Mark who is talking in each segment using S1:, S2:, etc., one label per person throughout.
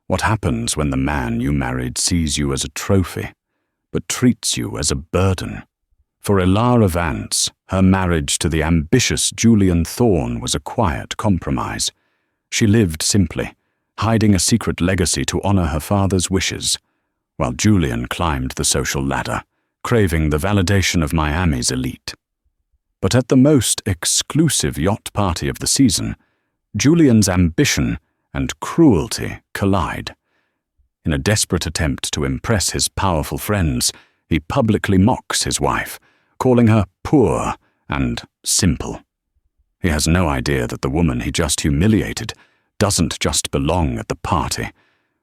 S1: What happens when the man you married sees you as a trophy, but treats you as a burden? For Elara Vance, her marriage to the ambitious Julian Thorne was a quiet compromise. She lived simply, hiding a secret legacy to honor her father's wishes, while Julian climbed the social ladder, craving the validation of Miami's elite. But at the most exclusive yacht party of the season, Julian's ambition and cruelty collide. In a desperate attempt to impress his powerful friends, he publicly mocks his wife, calling her poor and simple. He has no idea that the woman he just humiliated doesn't just belong at the party.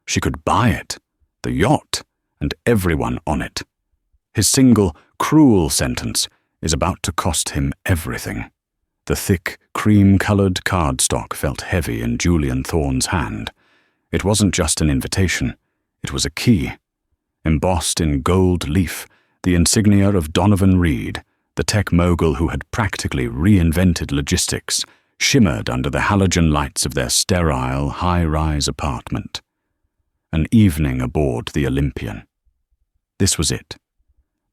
S1: She could buy it, the yacht, and everyone on it. His single, cruel sentence is about to cost him everything. The thick, cream-colored cardstock felt heavy in Julian Thorne's hand. It wasn't just an invitation, it was a key. Embossed in gold leaf, the insignia of Donovan Reed, the tech mogul who had practically reinvented logistics, shimmered under the halogen lights of their sterile, high-rise apartment. An evening aboard the Olympian. This was it.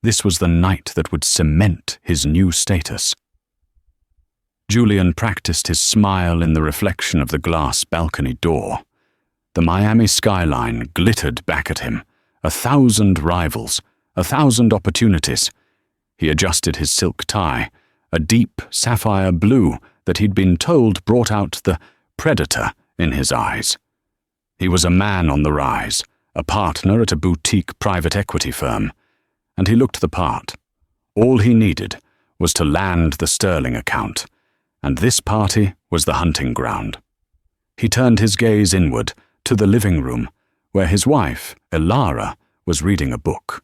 S1: This was the night that would cement his new status. Julian practiced his smile in the reflection of the glass balcony door. The Miami skyline glittered back at him, 1,000 rivals, 1,000 opportunities. He adjusted his silk tie, a deep sapphire blue that he'd been told brought out the predator in his eyes. He was a man on the rise, a partner at a boutique private equity firm, and he looked the part. All he needed was to land the Sterling account, and this party was the hunting ground. He turned his gaze inward to the living room, where his wife, Elara, was reading a book.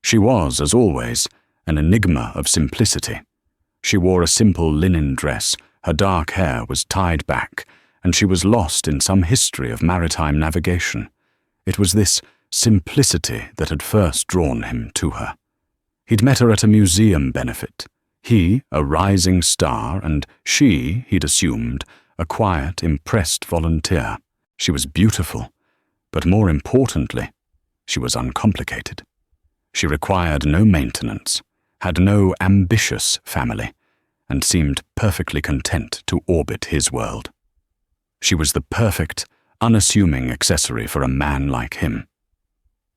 S1: She was, as always, an enigma of simplicity. She wore a simple linen dress, her dark hair was tied back, and she was lost in some history of maritime navigation. It was this simplicity that had first drawn him to her. He'd met her at a museum benefit. He, a rising star, and she, he'd assumed, a quiet, impressed volunteer. She was beautiful, but more importantly, she was uncomplicated. She required no maintenance, had no ambitious family, and seemed perfectly content to orbit his world. She was the perfect, unassuming accessory for a man like him.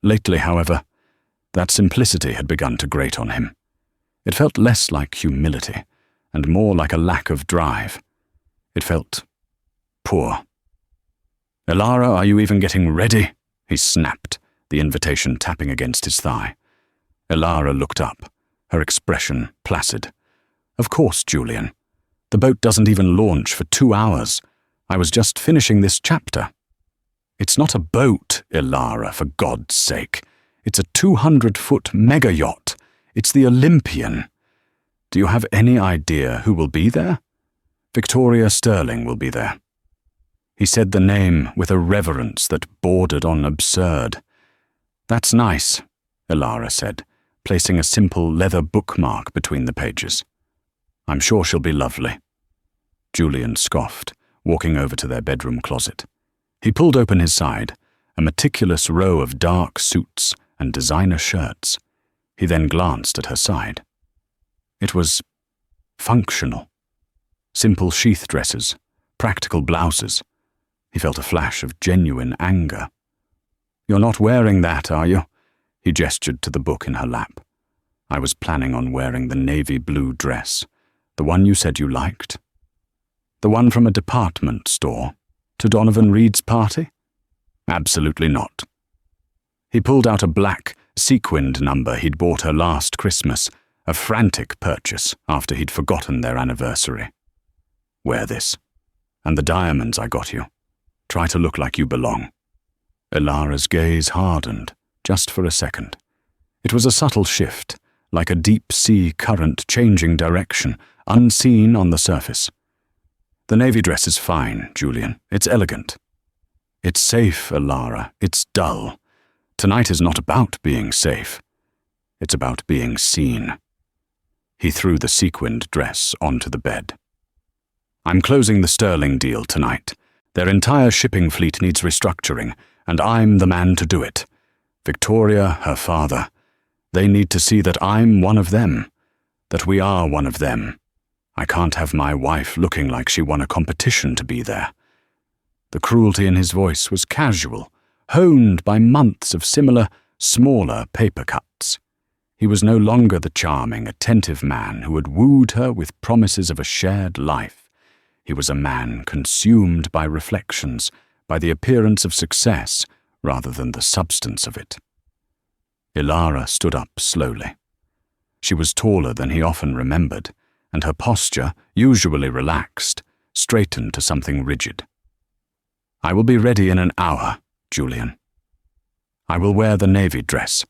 S1: Lately, however, that simplicity had begun to grate on him. It felt less like humility, and more like a lack of drive. It felt poor. "Elara, are you even getting ready?" he snapped, the invitation tapping against his thigh. Elara looked up, her expression placid. "Of course, Julian. The boat doesn't even launch for 2 hours. I was just finishing this chapter." "It's not a boat, Elara, for God's sake. It's a 200-foot mega yacht. It's the Olympian. Do you have any idea who will be there? Victoria Sterling will be there." He said the name with a reverence that bordered on absurd. "That's nice," Elara said, placing a simple leather bookmark between the pages. "I'm sure she'll be lovely." Julian scoffed, walking over to their bedroom closet. He pulled open his side, a meticulous row of dark suits and designer shirts. He then glanced at her side. It was functional. Simple sheath dresses, practical blouses. He felt a flash of genuine anger. "You're not wearing that, are you?" He gestured to the book in her lap. "I was planning on wearing the navy blue dress, the one you said you liked. The one from a department store, to Donovan Reed's party?" "Absolutely not." He pulled out a black, sequined number he'd bought her last Christmas, a frantic purchase after he'd forgotten their anniversary. "Wear this. And the diamonds I got you. Try to look like you belong." Elara's gaze hardened, just for a second. It was a subtle shift, like a deep-sea current changing direction, unseen on the surface. "The navy dress is fine, Julian. It's elegant." "It's safe, Elara. It's dull. Tonight is not about being safe. It's about being seen." He threw the sequined dress onto the bed. "I'm closing the Sterling deal tonight. Their entire shipping fleet needs restructuring. and I'm the man to do it. Victoria, her father, they need to see that I'm one of them, that we are one of them. I can't have my wife looking like she won a competition to be there." The cruelty in his voice was casual, honed by months of similar, smaller paper cuts. He was no longer the charming, attentive man who had wooed her with promises of a shared life. He was a man consumed by reflections, by the appearance of success rather than the substance of it. Ilara stood up slowly. She was taller than he often remembered, and her posture, usually relaxed, straightened to something rigid. "I will be ready in an hour, Julian. I will wear the navy dress.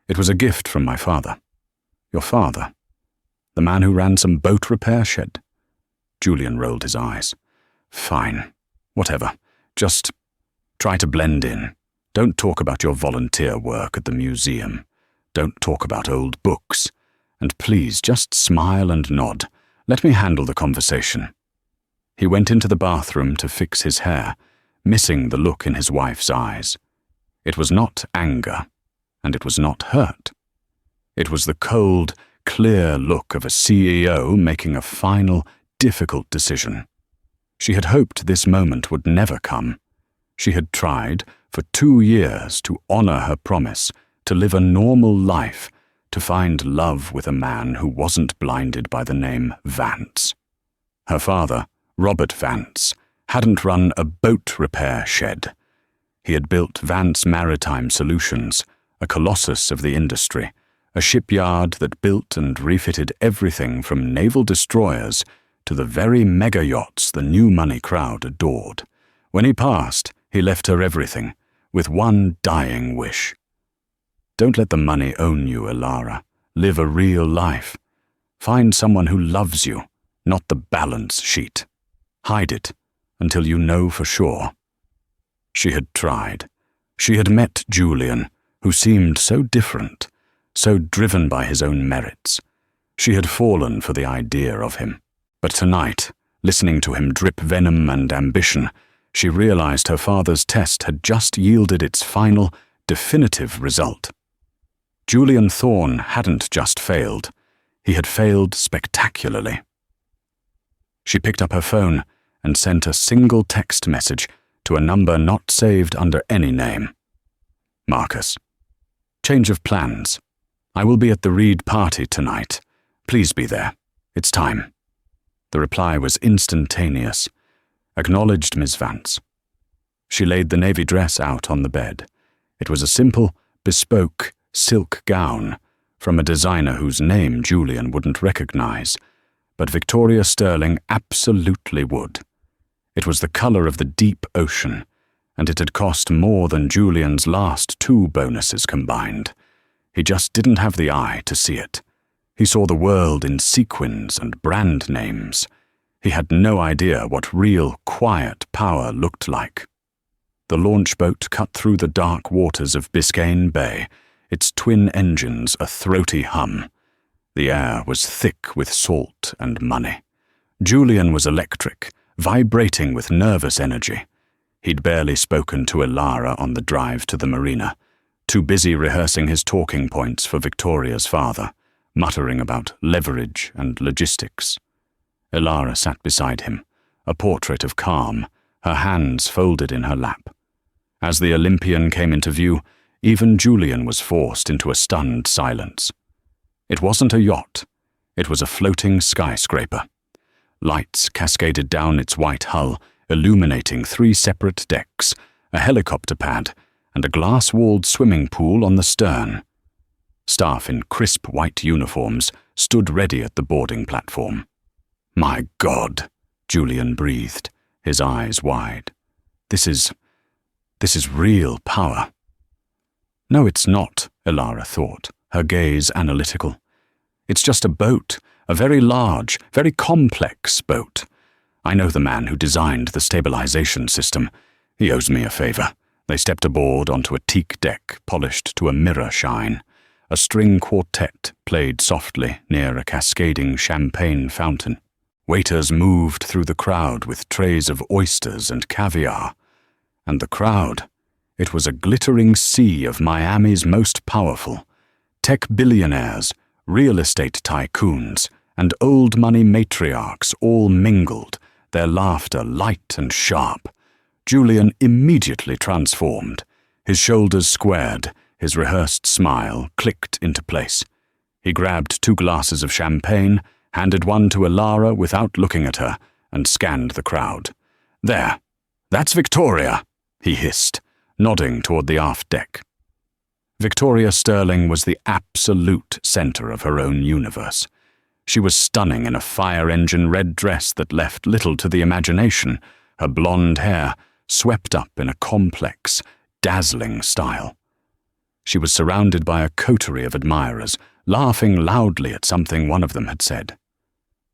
S1: It was a gift from my father." "Your father? The man who ran some boat repair shed?" Julian rolled his eyes. "Fine. Whatever. Just try to blend in. Don't talk about your volunteer work at the museum. Don't talk about old books. And please, just smile and nod. Let me handle the conversation." He went into the bathroom to fix his hair, missing the look in his wife's eyes. It was not anger, and it was not hurt. It was the cold, clear look of a CEO making a final, difficult decision. She had hoped this moment would never come. She had tried, for 2 years, to honor her promise, to live a normal life, to find love with a man who wasn't blinded by the name Vance. Her father, Robert Vance, hadn't run a boat repair shed. He had built Vance Maritime Solutions, a colossus of the industry, a shipyard that built and refitted everything from naval destroyers to the very mega yachts the new money crowd adored. When he passed, he left her everything, with one dying wish. Don't let the money own you, Ilara. Live a real life. Find someone who loves you, not the balance sheet. Hide it until you know for sure. She had tried. She had met Julian, who seemed so different, so driven by his own merits. She had fallen for the idea of him. But tonight, listening to him drip venom and ambition, she realized her father's test had just yielded its final, definitive result. Julian Thorne hadn't just failed. He had failed spectacularly. She picked up her phone and sent a single text message to a number not saved under any name. "Marcus. Change of plans. I will be at the Reed party tonight. Please be there. It's time." The reply was instantaneous. "Acknowledged, Miss Vance." She laid the navy dress out on the bed. It was a simple, bespoke silk gown from a designer whose name Julian wouldn't recognize, but Victoria Sterling absolutely would. It was the color of the deep ocean, and it had cost more than Julian's last 2 bonuses combined. He just didn't have the eye to see it. He saw the world in sequins and brand names. He had no idea what real, quiet power looked like. The launch boat cut through the dark waters of Biscayne Bay, its twin engines a throaty hum. The air was thick with salt and money. Julian was electric, vibrating with nervous energy. He'd barely spoken to Ilara on the drive to the marina, too busy rehearsing his talking points for Victoria's father, muttering about leverage and logistics. Ilara sat beside him, a portrait of calm, her hands folded in her lap. As the Olympian came into view, even Julian was forced into a stunned silence. It wasn't a yacht. It was a floating skyscraper. Lights cascaded down its white hull, illuminating 3 separate decks, a helicopter pad, and a glass-walled swimming pool on the stern. Staff in crisp white uniforms stood ready at the boarding platform. "My God," Julian breathed, his eyes wide. This is real power." "No, it's not," Ilara thought, her gaze analytical. "It's just a boat, a very large, very complex boat. I know the man who designed the stabilization system. He owes me a favor." They stepped aboard onto a teak deck polished to a mirror shine. A string quartet played softly near a cascading champagne fountain. Waiters moved through the crowd with trays of oysters and caviar. And the crowd, It was a glittering sea of Miami's most powerful. Tech billionaires, real estate tycoons, and old money matriarchs all mingled, their laughter light and sharp. Julian immediately transformed. His shoulders squared, his rehearsed smile clicked into place. He grabbed 2 glasses of champagne, handed one to Elara without looking at her, and scanned the crowd. "There, that's Victoria," he hissed, nodding toward the aft deck. Victoria Sterling was the absolute center of her own universe. She was stunning in a fire-engine red dress that left little to the imagination, her blonde hair swept up in a complex, dazzling style. She was surrounded by a coterie of admirers, laughing loudly at something one of them had said.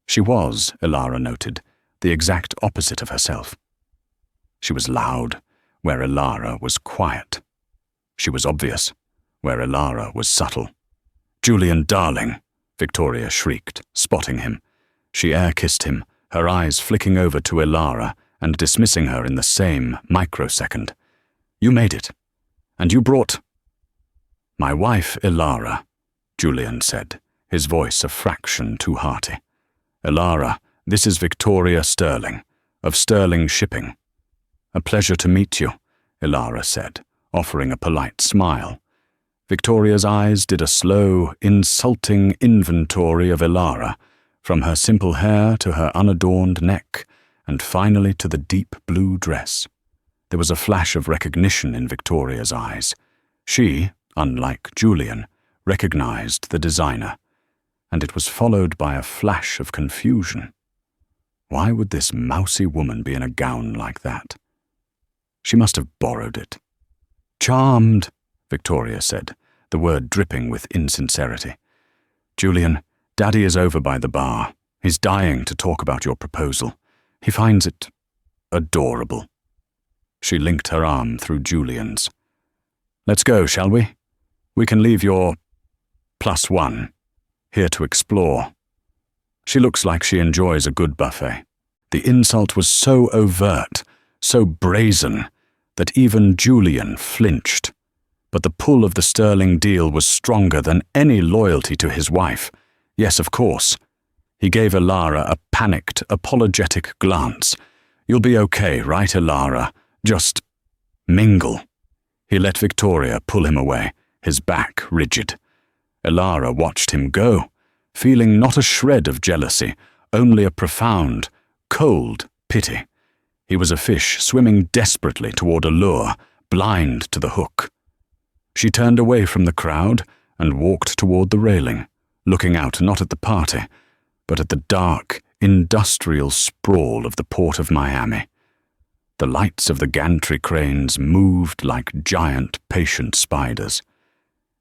S1: She was, Elara noted, the exact opposite of herself. She was loud, where Elara was quiet. She was obvious, where Elara was subtle. "Julian, darling," Victoria shrieked, spotting him. She air-kissed him, her eyes flicking over to Elara and dismissing her in the same microsecond. "You made it. And you brought—" "My wife, Elara," Julian said, his voice a fraction too hearty. "Elara, this is Victoria Sterling, of Sterling Shipping." "A pleasure to meet you," Elara said, offering a polite smile. Victoria's eyes did a slow, insulting inventory of Elara, from her simple hair to her unadorned neck, and finally to the deep blue dress. There was a flash of recognition in Victoria's eyes. She, unlike Julian, recognized the designer, and it was followed by a flash of confusion. Why would this mousy woman be in a gown like that? She must have borrowed it. "Charmed," Victoria said, the word dripping with insincerity. "Julian, Daddy is over by the bar. He's dying to talk about your proposal. He finds it adorable." She linked her arm through Julian's. "Let's go, shall we? We can leave your +1 here to explore." She looks like she enjoys a good buffet. The insult was so overt, so brazen, that even Julian flinched. But the pull of the Sterling deal was stronger than any loyalty to his wife. Yes, of course. He gave Elara a panicked, apologetic glance. "You'll be okay, right, Elara? Just mingle." He let Victoria pull him away, his back rigid. Elara watched him go, feeling not a shred of jealousy, only a profound, cold pity. He was a fish swimming desperately toward a lure, blind to the hook. She turned away from the crowd and walked toward the railing, looking out not at the party, but at the dark, industrial sprawl of the port of Miami. The lights of the gantry cranes moved like giant, patient spiders.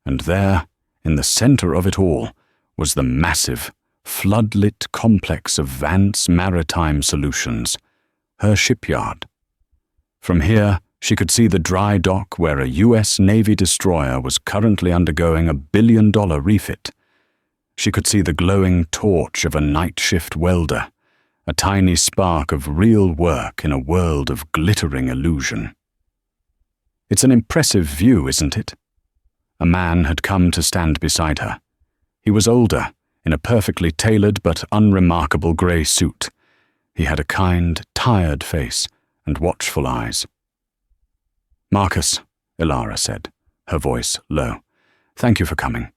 S1: And there, in the center of it all, was the massive, floodlit complex of Vance Maritime Solutions, her shipyard. From here, she could see the dry dock where a U.S. Navy destroyer was currently undergoing a billion-dollar refit. She could see the glowing torch of a night shift welder, a tiny spark of real work in a world of glittering illusion. It's an impressive view, isn't it? A man had come to stand beside her. He was older, in a perfectly tailored but unremarkable grey suit. He had a kind, tired face and watchful eyes. "Marcus," Elara said, her voice low. "Thank you for coming."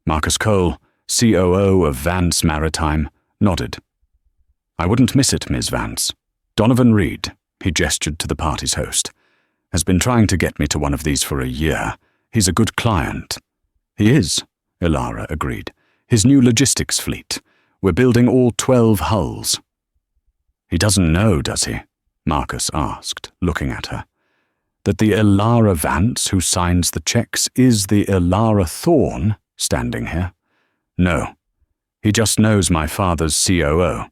S1: Marcus Cole, COO of Vance Maritime, nodded. "I wouldn't miss it, Ms. Vance. Donovan Reed," he gestured to the party's host, "has been trying to get me to one of these for a year. He's a good client." "He is," Elara agreed. "His new logistics fleet. We're building all 12 hulls." "He doesn't know, does he?" Marcus asked, looking at her. "That the Elara Vance who signs the checks is the Elara Thorne standing here? No. He just knows my father's COO.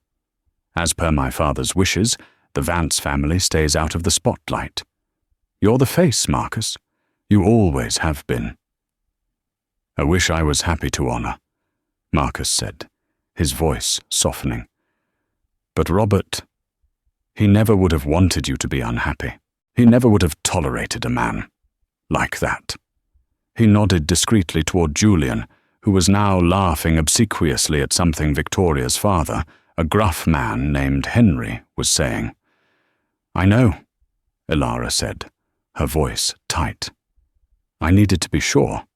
S1: As per my father's wishes, the Vance family stays out of the spotlight. You're the face, Marcus. You always have been." "I wish I was happy to honor," Marcus said, his voice softening. "But Robert, he never would have wanted you to be unhappy." He never would have tolerated a man like that. He nodded discreetly toward Julian, who was now laughing obsequiously at something Victoria's father, a gruff man named Henry, was saying. "I know," Elara said, her voice tight. "I needed to be sure.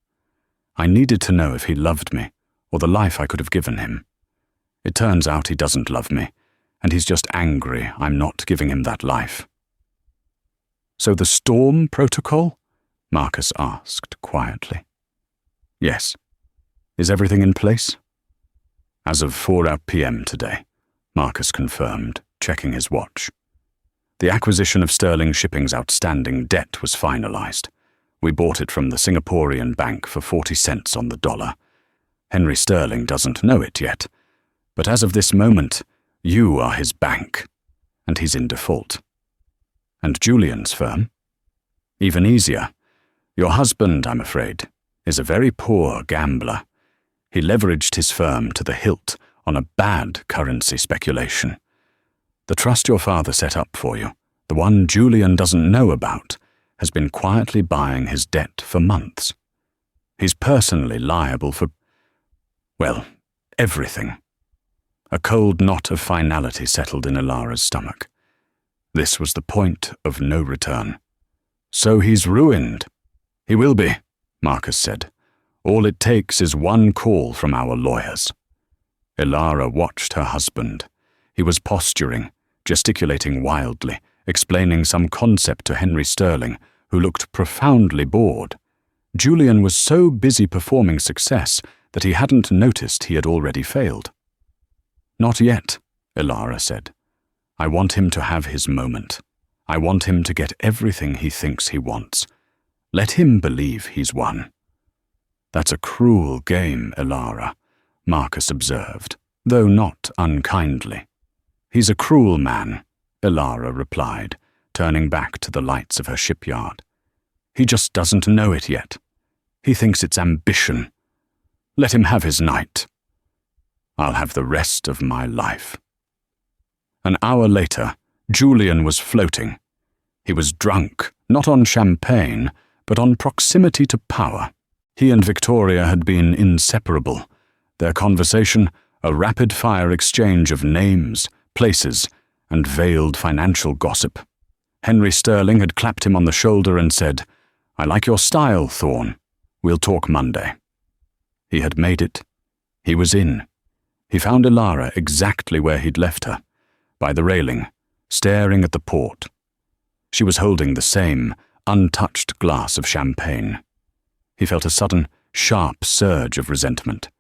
S1: I needed to know if he loved me, or the life I could have given him. It turns out he doesn't love me, and he's just angry I'm not giving him that life." "So the storm protocol?" Marcus asked quietly. "Yes. Is everything in place?" "As of 4 p.m. today," Marcus confirmed, checking his watch. "The acquisition of Sterling Shipping's outstanding debt was finalized. We bought it from the Singaporean bank for 40 cents on the dollar. Henry Sterling doesn't know it yet, but as of this moment, you are his bank, and he's in default. And Julian's firm? Even easier. Your husband, I'm afraid, is a very poor gambler. He leveraged his firm to the hilt on a bad currency speculation. The trust your father set up for you, the one Julian doesn't know about, has been quietly buying his debt for months. He's personally liable for, well, everything." A cold knot of finality settled in Elara's stomach. This was the point of no return. "So he's ruined." "He will be," Marcus said. "All it takes is one call from our lawyers." Elara watched her husband. He was posturing, gesticulating wildly, explaining some concept to Henry Sterling, who looked profoundly bored. Julian was so busy performing success that he hadn't noticed he had already failed. "Not yet," Elara said. "I want him to have his moment. I want him to get everything he thinks he wants. Let him believe he's won." "That's a cruel game, Elara," Marcus observed, though not unkindly. "He's a cruel man," Elara replied, turning back to the lights of her shipyard. "He just doesn't know it yet. He thinks it's ambition. Let him have his night. I'll have the rest of my life." An hour later, Julian was floating. He was drunk, not on champagne, but on proximity to power. He and Victoria had been inseparable. Their conversation, a rapid-fire exchange of names, places, and veiled financial gossip. Henry Sterling had clapped him on the shoulder and said, "I like your style, Thorne. We'll talk Monday." He had made it. He was in. He found Elara exactly where he'd left her, by the railing, staring at the port. She was holding the same, untouched glass of champagne. He felt a sudden, sharp surge of resentment.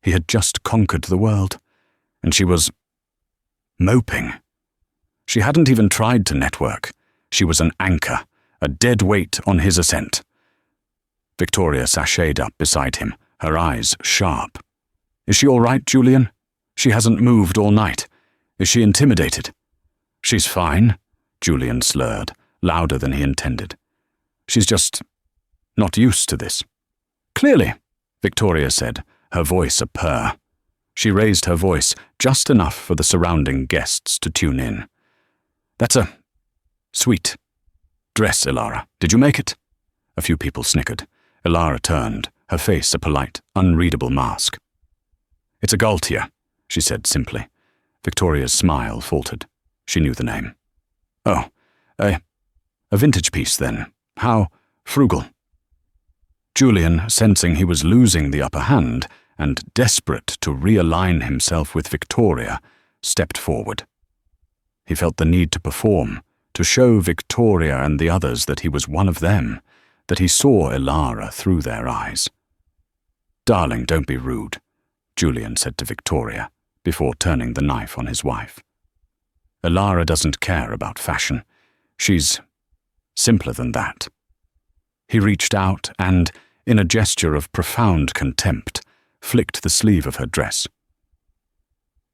S1: He had just conquered the world, and she was moping. She hadn't even tried to network. She was an anchor, a dead weight on his ascent. Victoria sashayed up beside him, her eyes sharp. "Is she all right, Julian? She hasn't moved all night. Is she intimidated?" "She's fine," Julian slurred, louder than he intended. "She's just not used to this." "Clearly," Victoria said, her voice a purr. She raised her voice just enough for the surrounding guests to tune in. "That's a sweet dress, Elara. Did you make it?" A few people snickered. Elara turned, her face a polite, unreadable mask. "It's a Gaultier," she said simply. Victoria's smile faltered. She knew the name. "Oh, a vintage piece, then. How frugal." Julian, sensing he was losing the upper hand and desperate to realign himself with Victoria, stepped forward. He felt the need to perform, to show Victoria and the others that he was one of them, that he saw Elara through their eyes. "Darling, don't be rude," Julian said to Victoria, before turning the knife on his wife. "Elara doesn't care about fashion. She's simpler than that." He reached out and, in a gesture of profound contempt, flicked the sleeve of her dress.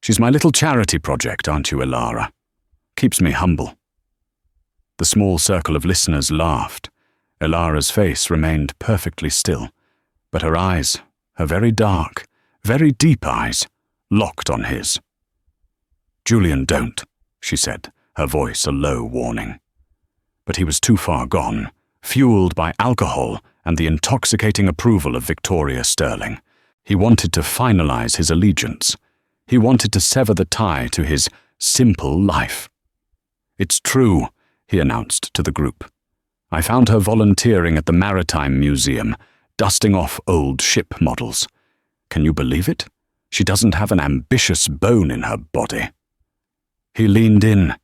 S1: "She's my little charity project, aren't you, Elara? Keeps me humble." The small circle of listeners laughed. Elara's face remained perfectly still, but her eyes, her very dark, very deep eyes, locked on his. "Julian, don't," she said, her voice a low warning. But he was too far gone, fueled by alcohol and the intoxicating approval of Victoria Sterling. He wanted to finalize his allegiance. He wanted to sever the tie to his simple life. "It's true," he announced to the group. "I found her volunteering at the Maritime Museum, dusting off old ship models. Can you believe it? She doesn't have an ambitious bone in her body." He leaned in,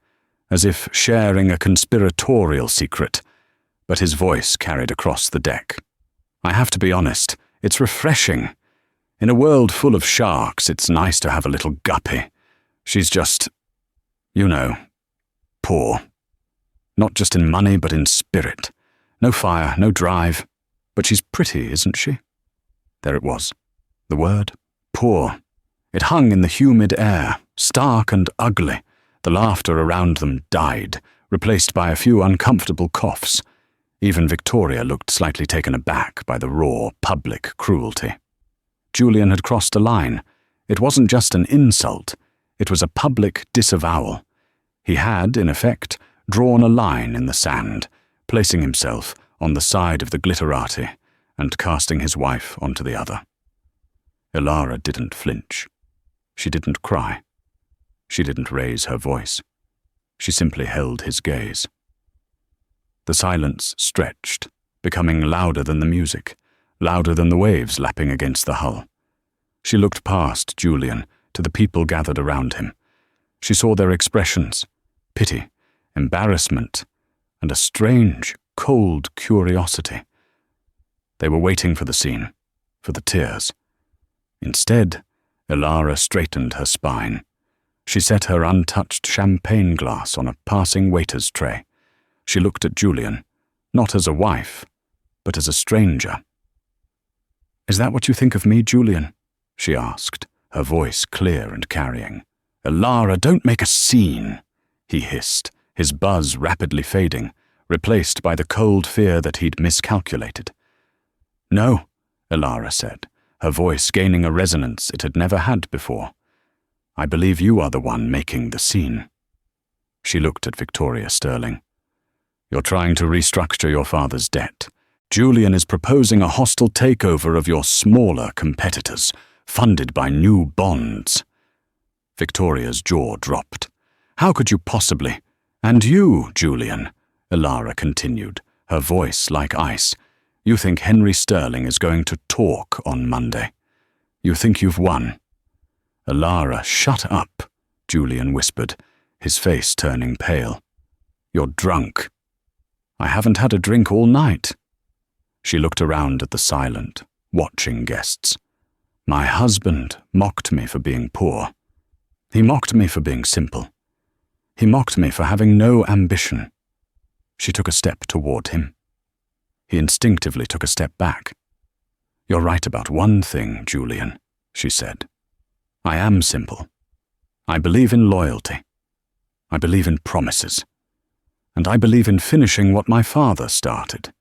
S1: as if sharing a conspiratorial secret, but his voice carried across the deck. "I have to be honest, it's refreshing. In a world full of sharks, it's nice to have a little guppy. She's just, poor. Not just in money, but in spirit. No fire, no drive. But she's pretty, isn't she?" There it was. The word, poor. It hung in the humid air, stark and ugly. The laughter around them died, replaced by a few uncomfortable coughs. Even Victoria looked slightly taken aback by the raw, public cruelty. Julian had crossed a line. It wasn't just an insult. It was a public disavowal. He had, in effect, drawn a line in the sand, placing himself on the side of the glitterati and casting his wife onto the other. Ilara didn't flinch. She didn't cry. She didn't raise her voice. She simply held his gaze. The silence stretched, becoming louder than the music, louder than the waves lapping against the hull. She looked past Julian to the people gathered around him. She saw their expressions: pity, embarrassment, and a strange, cold curiosity. They were waiting for the scene, for the tears. Instead, Ilara straightened her spine. She set her untouched champagne glass on a passing waiter's tray. She looked at Julian, not as a wife, but as a stranger. "Is that what you think of me, Julian?" she asked, her voice clear and carrying. "Ilara, don't make a scene," he hissed, his buzz rapidly fading, replaced by the cold fear that he'd miscalculated. "No," Ilara said, her voice gaining a resonance it had never had before. "I believe you are the one making the scene." She looked at Victoria Sterling. "You're trying to restructure your father's debt. Julian is proposing a hostile takeover of your smaller competitors, funded by new bonds." Victoria's jaw dropped. "How could you possibly? And you, Julian," Ilara continued, her voice like ice. "You think Henry Sterling is going to talk on Monday. You think you've won." "Ilara, shut up," Julian whispered, his face turning pale. "You're drunk." "I haven't had a drink all night." She looked around at the silent, watching guests. "My husband mocked me for being poor. He mocked me for being simple. He mocked me for having no ambition." She took a step toward him. He instinctively took a step back. "You're right about one thing, Julian," she said. "I am simple. I believe in loyalty. I believe in promises. And I believe in finishing what my father started."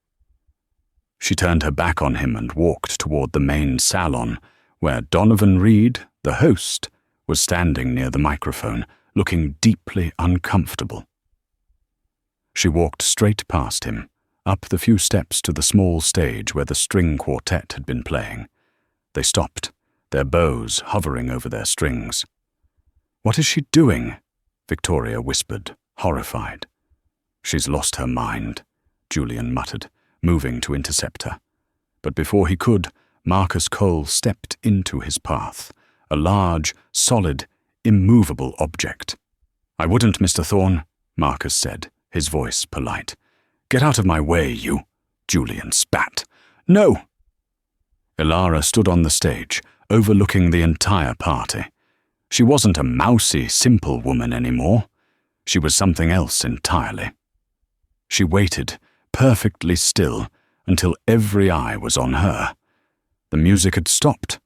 S1: She turned her back on him and walked toward the main salon, where Donovan Reed, the host, was standing near the microphone, looking deeply uncomfortable. She walked straight past him, up the few steps to the small stage where the string quartet had been playing. They stopped, their bows hovering over their strings. "What is she doing?" Victoria whispered, horrified. "She's lost her mind," Julian muttered, moving to intercept her. But before he could, Marcus Cole stepped into his path, a large, solid, immovable object. "I wouldn't, Mr. Thorne," Marcus said, his voice polite. "Get out of my way, you," Julian spat. "No!" Ilara stood on the stage, overlooking the entire party. She wasn't a mousy, simple woman anymore. She was something else entirely. She waited, perfectly still, until every eye was on her. The music had stopped.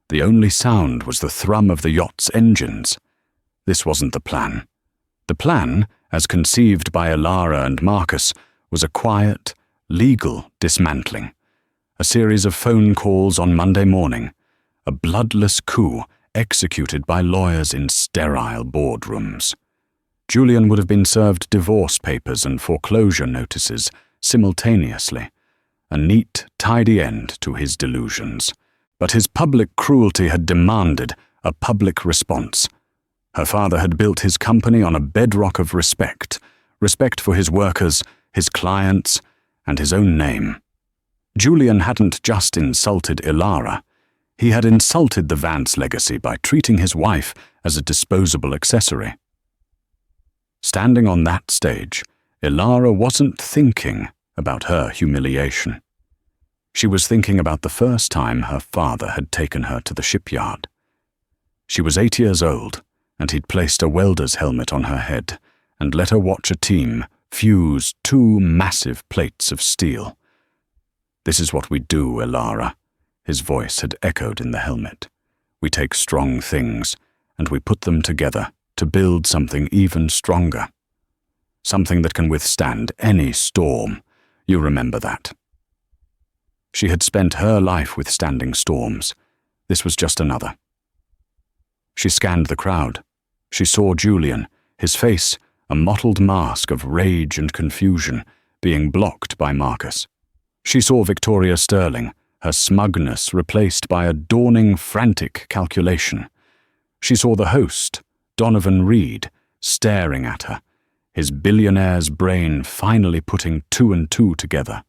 S1: The only sound was the thrum of the yacht's engines. This wasn't the plan. The plan, as conceived by Ilara and Marcus, was a quiet, legal dismantling. A series of phone calls on Monday morning. A bloodless coup executed by lawyers in sterile boardrooms. Julian would have been served divorce papers and foreclosure notices simultaneously, a neat, tidy end to his delusions. But his public cruelty had demanded a public response. Her father had built his company on a bedrock of respect for his workers, his clients, and his own name. Julian hadn't just insulted Ilara. He had insulted the Vance legacy by treating his wife as a disposable accessory. Standing on that stage, Ilara wasn't thinking about her humiliation. She was thinking about the first time her father had taken her to the shipyard. She was 8 years old, and he'd placed a welder's helmet on her head and let her watch a team fuse 2 massive plates of steel. "This is what we do, Ilara," his voice had echoed in the helmet. "We take strong things, and we put them together to build something even stronger. Something that can withstand any storm. You remember that." She had spent her life withstanding storms. This was just another. She scanned the crowd. She saw Julian, his face a mottled mask of rage and confusion, being blocked by Marcus. She saw Victoria Sterling, her smugness replaced by a dawning, frantic calculation. She saw the host, Donovan Reed, staring at her, his billionaire's brain finally putting 2 and 2 together.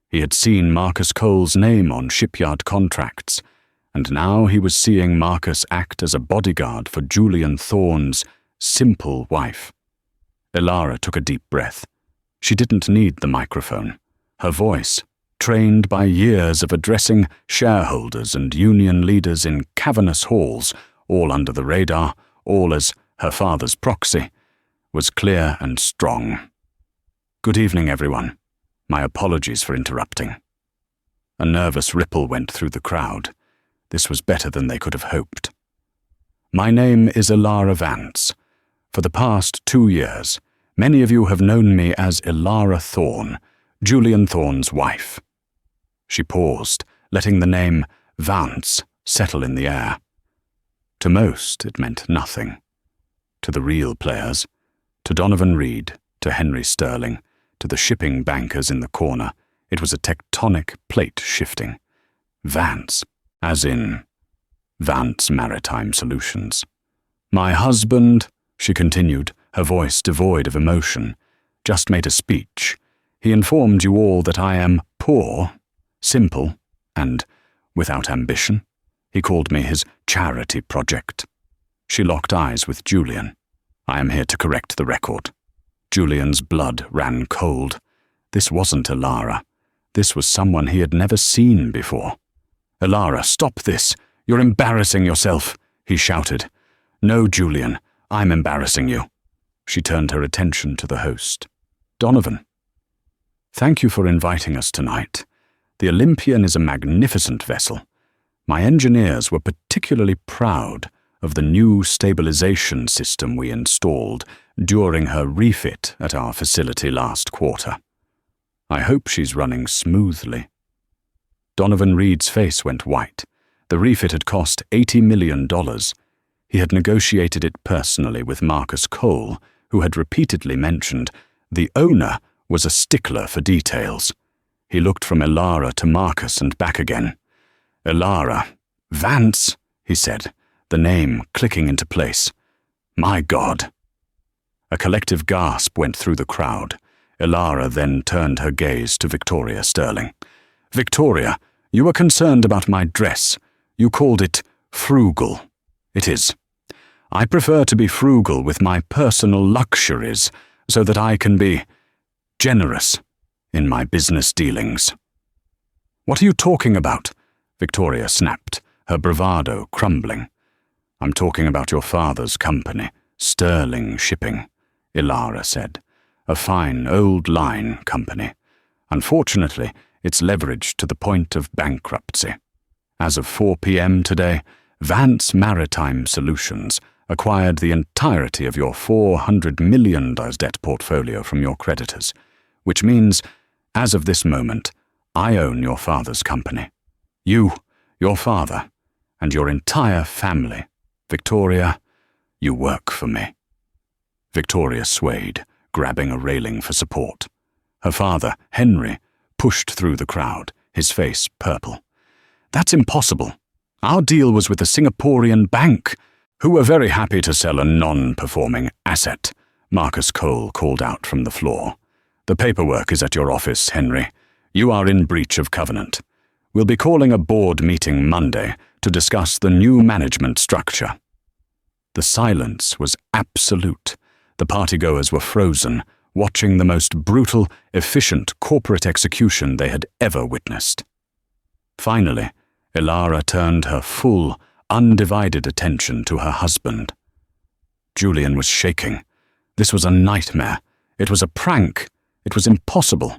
S1: He had seen Marcus Cole's name on Shipyard contracts, and now he was seeing Marcus act as a bodyguard for Julian Thorne's simple wife. Ilara took a deep breath. She didn't need the microphone. Her voice, trained by years of addressing shareholders and union leaders in cavernous halls, all under the radar, all as her father's proxy, was clear and strong. "Good evening, everyone. My apologies for interrupting." A nervous ripple went through the crowd. This was better than they could have hoped. "My name is Ilara Vance. For the past 2 years, many of you have known me as Ilara Thorne, Julian Thorne's wife." She paused, letting the name Vance settle in the air. To most, it meant nothing. To the real players, to Donovan Reed, to Henry Sterling, to the shipping bankers in the corner, it was a tectonic plate shifting. Vance, as in Vance Maritime Solutions. "My husband," she continued, her voice devoid of emotion, "just made a speech. He informed you all that I am poor, simple, and without ambition. He called me his charity project." She locked eyes with Julian. "I am here to correct the record." Julian's blood ran cold. This wasn't Ilara. This was someone he had never seen before. "Ilara, stop this. You're embarrassing yourself," he shouted. "No, Julian, I'm embarrassing you." She turned her attention to the host. "Donovan, thank you for inviting us tonight. The Olympian is a magnificent vessel. My engineers were particularly proud of the new stabilization system we installed during her refit at our facility last quarter. I hope she's running smoothly." Donovan Reed's face went white. The refit had cost $80 million. He had negotiated it personally with Marcus Cole, who had repeatedly mentioned the owner was a stickler for details. He looked from Ilara to Marcus and back again. "Ilara, Vance," he said, the name clicking into place. "My God." A collective gasp went through the crowd. Ilara then turned her gaze to Victoria Sterling. "Victoria, you were concerned about my dress. You called it frugal. It is. I prefer to be frugal with my personal luxuries so that I can be generous in my business dealings." "What are you talking about?" Victoria snapped, her bravado crumbling. "I'm talking about your father's company, Sterling Shipping," Ilara said. "A fine, old-line company. Unfortunately, it's leveraged to the point of bankruptcy. As of 4 p.m. today, Vance Maritime Solutions acquired the entirety of your $400 million debt portfolio from your creditors, which means, as of this moment, I own your father's company. You, your father, and your entire family. Victoria, you work for me." Victoria swayed, grabbing a railing for support. Her father, Henry, pushed through the crowd, his face purple. "That's impossible. Our deal was with a Singaporean bank, who were very happy to sell a non-performing asset," Marcus Cole called out from the floor. "The paperwork is at your office, Henry. You are in breach of covenant. We'll be calling a board meeting Monday to discuss the new management structure." The silence was absolute. The partygoers were frozen, watching the most brutal, efficient corporate execution they had ever witnessed. Finally, Elara turned her full, undivided attention to her husband. Julian was shaking. This was a nightmare. It was a prank. It was impossible.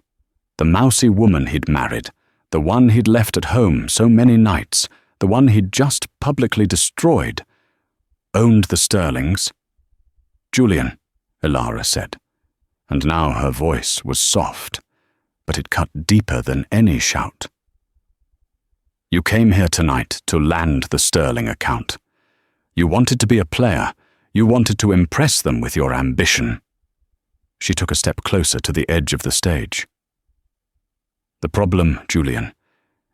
S1: The mousy woman he'd married, the one he'd left at home so many nights, the one he'd just publicly destroyed, owned the Sterlings. "Julian," Elara said, and now her voice was soft, but it cut deeper than any shout. "You came here tonight to land the Sterling account. You wanted to be a player. You wanted to impress them with your ambition." She took a step closer to the edge of the stage. "The problem, Julian,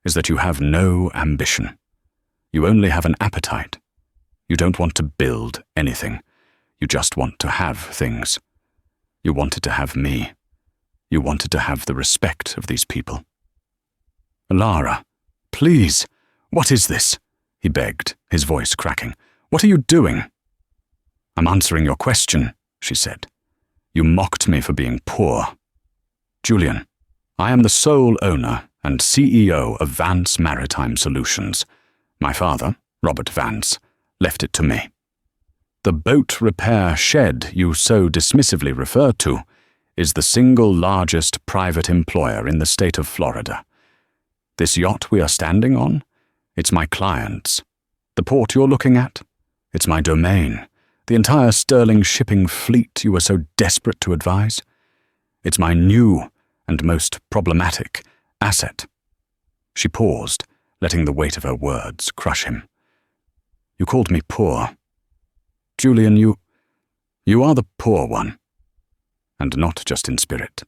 S1: is that you have no ambition. You only have an appetite. You don't want to build anything. You just want to have things. You wanted to have me. You wanted to have the respect of these people." "Elara, please, what is this?" he begged, his voice cracking. "What are you doing?" "I'm answering your question," she said. "You mocked me for being poor. Julian, I am the sole owner and CEO of Vance Maritime Solutions. My father, Robert Vance, left it to me. The boat repair shed you so dismissively refer to is the single largest private employer in the state of Florida. This yacht we are standing on, it's my client's. The port you're looking at, it's my domain. The entire Sterling shipping fleet you were so desperate to advise, it's my new and most problematic asset." She paused, letting the weight of her words crush him. "You called me poor. Julian, you are the poor one, and not just in spirit."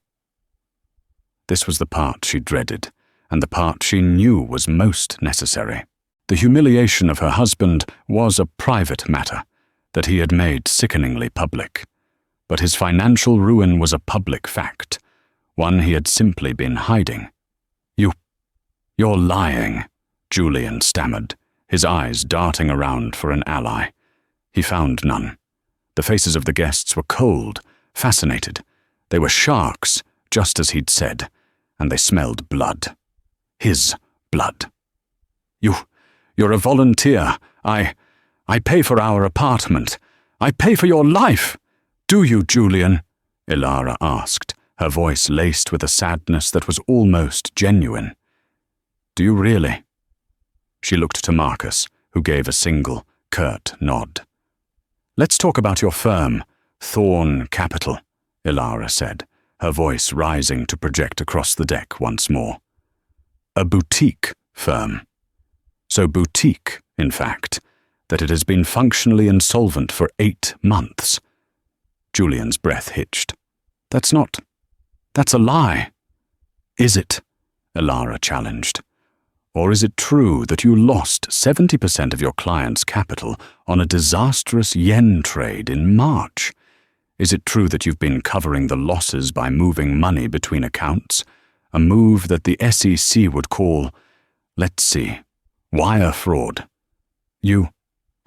S1: This was the part she dreaded, and the part she knew was most necessary. The humiliation of her husband was a private matter that he had made sickeningly public, but his financial ruin was a public fact, one he had simply been hiding. You're lying," Julian stammered, his eyes darting around for an ally. He found none. The faces of the guests were cold, fascinated. They were sharks, just as he'd said, and they smelled blood. His blood. You're a volunteer. I pay for our apartment. I pay for your life. Do you, Julian?" Elara asked, her voice laced with a sadness that was almost genuine. "Do you really?" She looked to Marcus, who gave a single, curt nod. "Let's talk about your firm, Thorn Capital," Elara said, her voice rising to project across the deck once more. "A boutique firm. So boutique, in fact, that it has been functionally insolvent for 8 months. Julian's breath hitched. That's a lie." "Is it?" Elara challenged. "Or is it true that you lost 70% of your client's capital on a disastrous yen trade in March? Is it true that you've been covering the losses by moving money between accounts, a move that the SEC would call, let's see, wire fraud?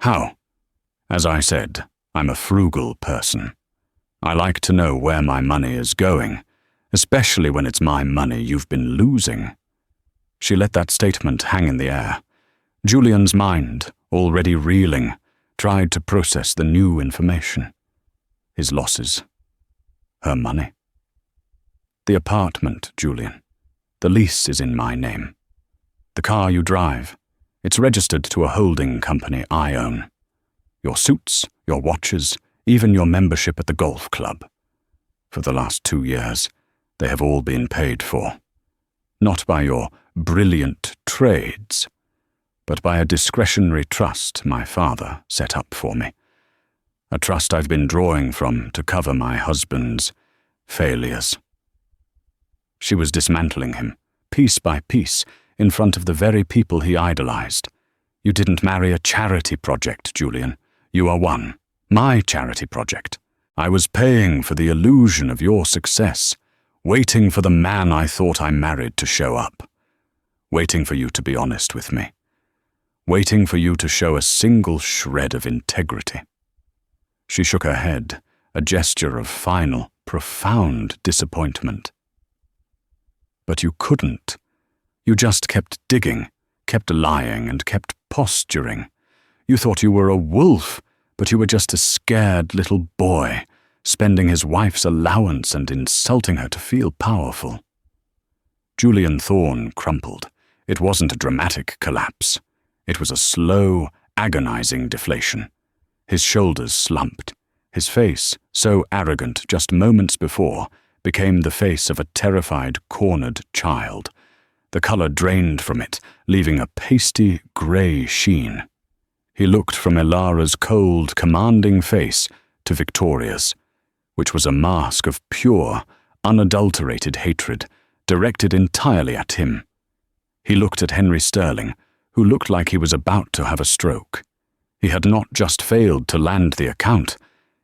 S1: How? As I said, I'm a frugal person. I like to know where my money is going, especially when it's my money you've been losing." She let that statement hang in the air. Julian's mind, already reeling, tried to process the new information. His losses. Her money. "The apartment, Julian. The lease is in my name. The car you drive, it's registered to a holding company I own. Your suits, your watches, even your membership at the golf club. For the last 2 years, they have all been paid for. Not by your brilliant trades, but by a discretionary trust my father set up for me. a trust I've been drawing from to cover my husband's failures. She was dismantling him, piece by piece, in front of the very people he idolized. You didn't marry a charity project, Julian. You are one. My charity project. I was paying for the illusion of your success, waiting for the man I thought I married to show up, waiting for you to be honest with me, waiting for you to show a single shred of integrity. She shook her head, a gesture of final, profound disappointment. But you couldn't. You just kept digging, kept lying, and kept posturing. You thought you were a wolf, but you were just a scared little boy, spending his wife's allowance and insulting her to feel powerful. Julian Thorne crumpled. It wasn't a dramatic collapse. It was a slow, agonizing deflation. His shoulders slumped. His face, so arrogant just moments before, became the face of a terrified, cornered child. The color drained from it, leaving a pasty, gray sheen. He looked from Ilara's cold, commanding face to Victoria's, which was a mask of pure, unadulterated hatred, directed entirely at him. He looked at Henry Sterling, who looked like he was about to have a stroke. He had not just failed to land the account.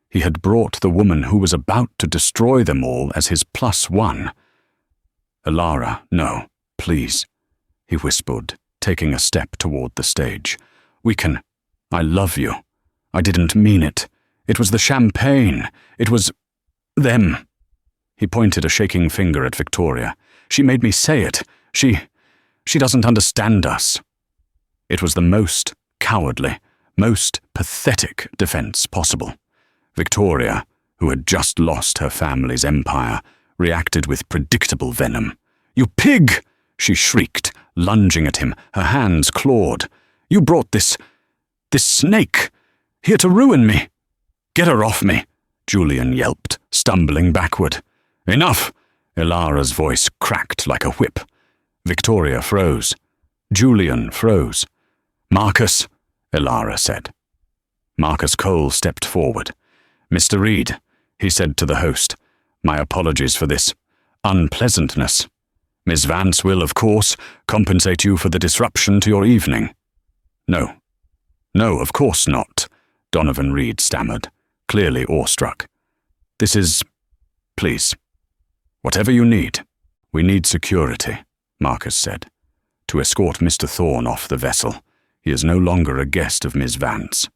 S1: He had brought the woman who was about to destroy them all as his +1. Ilara, no, please, he whispered, taking a step toward the stage. I love you. I didn't mean it. It was the champagne. It was them. He pointed a shaking finger at Victoria. She made me say it. She doesn't understand us. It was the most cowardly, most pathetic defense possible. Victoria, who had just lost her family's empire, reacted with predictable venom. "You pig!" she shrieked, lunging at him, her hands clawed. "You brought this snake here to ruin me." "Get her off me," Julian yelped, stumbling backward. "Enough!" Ilara's voice cracked like a whip. Victoria froze. Julian froze. "Marcus," Ilara said. Marcus Cole stepped forward. "Mr. Reed," he said to the host, "my apologies for this unpleasantness. Miss Vance will, of course, compensate you for the disruption to your evening." No, of course not," Donovan Reed stammered, clearly awestruck. Please, whatever you need." "We need security," Marcus said, "to escort Mr. Thorne off the vessel. He is no longer a guest of Miss Vance."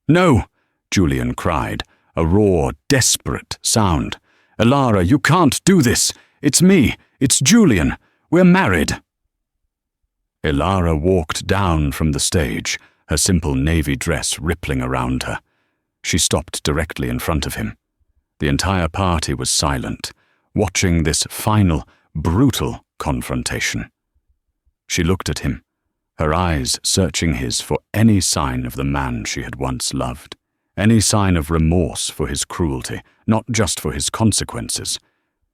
S1: "No!" Julian cried, a raw, desperate sound. "Ilara, you can't do this! It's me! It's Julian! We're married!" Ilara walked down from the stage, her simple navy dress rippling around her. She stopped directly in front of him. The entire party was silent, watching this final, brutal confrontation. She looked at him, her eyes searching his for any sign of the man she had once loved, any sign of remorse for his cruelty, not just for his consequences.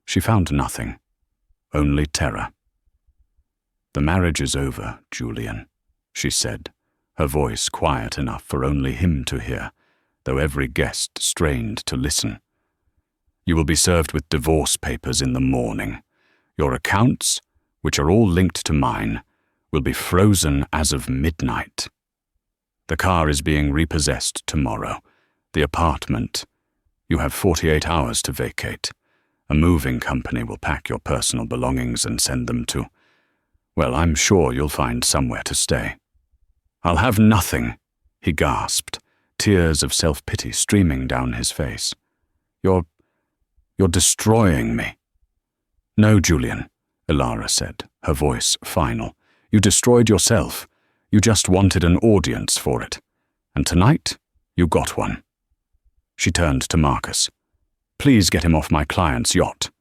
S1: She found nothing, only terror. "The marriage is over, Julian," she said, her voice quiet enough for only him to hear, though every guest strained to listen. "You will be served with divorce papers in the morning. Your accounts, which are all linked to mine, will be frozen as of midnight. The car is being repossessed tomorrow. The apartment, you have 48 hours to vacate. A moving company will pack your personal belongings and send them to, well, I'm sure you'll find somewhere to stay." "I'll have nothing," he gasped, tears of self-pity streaming down his face. You're destroying me." "No, Julian," Ilara said, her voice final. "You destroyed yourself. You just wanted an audience for it. And tonight, you got one." She turned to Marcus. "Please get him off my client's yacht."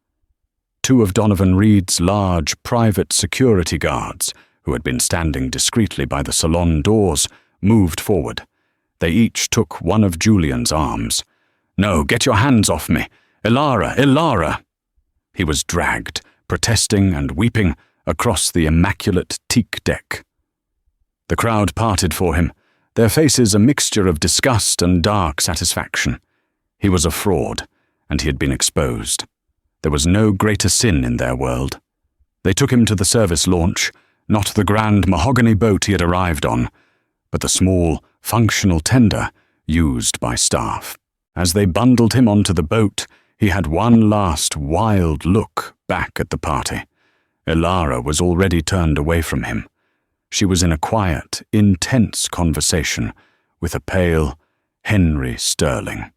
S1: Two of Donovan Reed's large, private security guards, who had been standing discreetly by the salon doors, moved forward. They each took one of Julian's arms. "No, get your hands off me! Ilara, Ilara!" He was dragged, protesting and weeping, across the immaculate teak deck. The crowd parted for him. their faces a mixture of disgust and dark satisfaction. He was a fraud, and he had been exposed. There was no greater sin in their world. They took him to the service launch, not the grand mahogany boat he had arrived on, but the small, functional tender used by staff. As they bundled him onto the boat, he had one last wild look back at the party. Elara was already turned away from him. She was in a quiet, intense conversation with a pale Henry Sterling.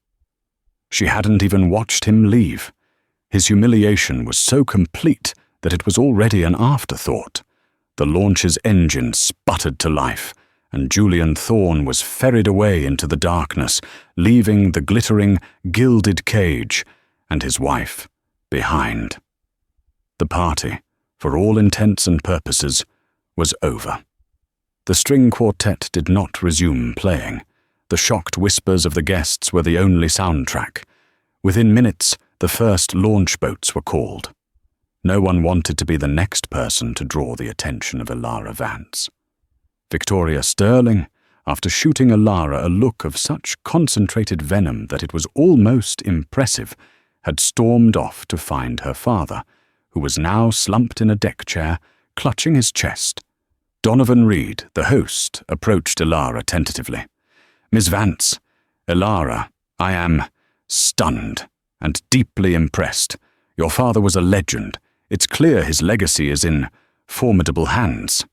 S1: She hadn't even watched him leave. His humiliation was so complete that it was already an afterthought. The launch's engine sputtered to life, and Julian Thorne was ferried away into the darkness, leaving the glittering, gilded cage and his wife behind. The party, for all intents and purposes, was over. The string quartet did not resume playing. The shocked whispers of the guests were the only soundtrack. Within minutes, the first launch boats were called. No one wanted to be the next person to draw the attention of Elara Vance. Victoria Sterling, after shooting Elara a look of such concentrated venom that it was almost impressive, had stormed off to find her father, who was now slumped in a deck chair, clutching his chest. Donovan Reed, the host, approached Elara tentatively. "Miss Vance, Elara, I am stunned and deeply impressed. Your father was a legend. It's clear his legacy is in formidable hands."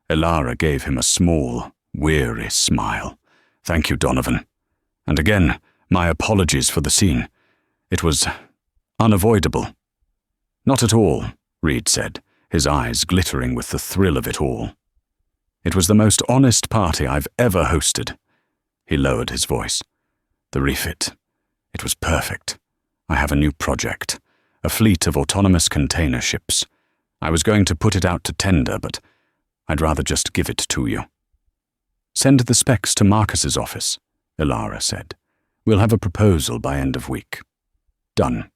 S1: Elara gave him a small, weary smile. "Thank you, Donovan. And again, my apologies for the scene. It was unavoidable." "Not at all," Reed said, his eyes glittering with the thrill of it all. "It was the most honest party I've ever hosted." He lowered his voice. "The refit. It was perfect. I have a new project, a fleet of autonomous container ships. I was going to put it out to tender, but I'd rather just give it to you." "Send the specs to Marcus's office," Elara said. "We'll have a proposal by end of week." "Done."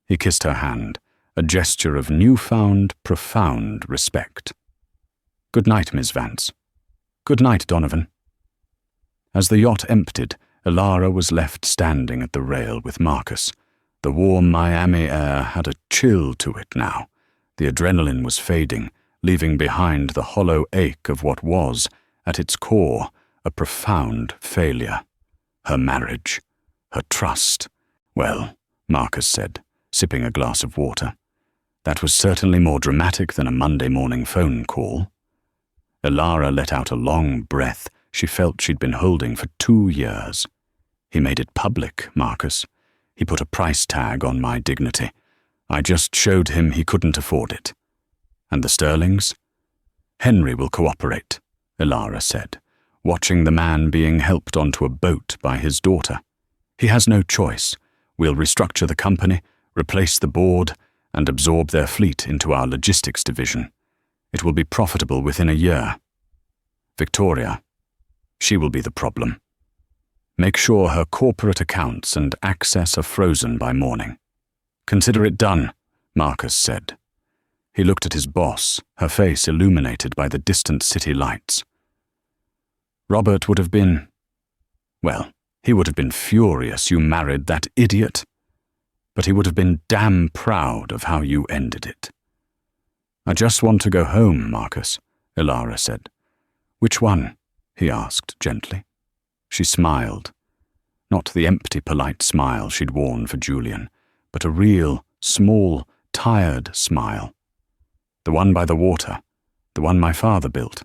S1: He kissed her hand, a gesture of newfound, profound respect. "Good night, Miss Vance." "Good night, Donovan." As the yacht emptied, Elara was left standing at the rail with Marcus. The warm Miami air had a chill to it now. The adrenaline was fading, leaving behind the hollow ache of what was, at its core, a profound failure. Her marriage, her trust. "Well," Marcus said, sipping a glass of water, "that was certainly more dramatic than a Monday morning phone call." Elara let out a long breath she felt she'd been holding for 2 years. "He made it public, Marcus. He put a price tag on my dignity. I just showed him he couldn't afford it." "And the Sterlings?" "Henry will cooperate," Elara said, watching the man being helped onto a boat by his daughter. "He has no choice. We'll restructure the company, replace the board, and absorb their fleet into our logistics division. It will be profitable within a year. Victoria, she will be the problem. Make sure her corporate accounts and access are frozen by morning." "Consider it done," Marcus said. He looked at his boss, her face illuminated by the distant city lights. "Robert would have been... well, he would have been furious you married that idiot. But he would have been damn proud of how you ended it." "I just want to go home, Marcus," Elara said. "Which one?" he asked gently. She smiled. Not the empty, polite smile she'd worn for Julian, but a real, small, tired smile. "The one by the water, the one my father built.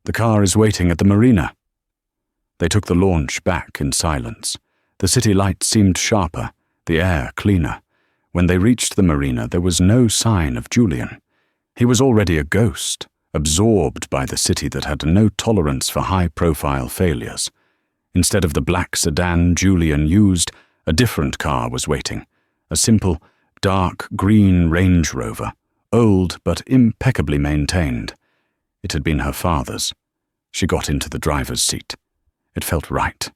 S1: The car is waiting at the marina." They took the launch back in silence. The city lights seemed sharper, the air cleaner. When they reached the marina, there was no sign of Julian. He was already a ghost, absorbed by the city that had no tolerance for high-profile failures. Instead of the black sedan Julian used, a different car was waiting, a simple, dark green Range Rover, old but impeccably maintained. It had been her father's. She got into the driver's seat. It felt right.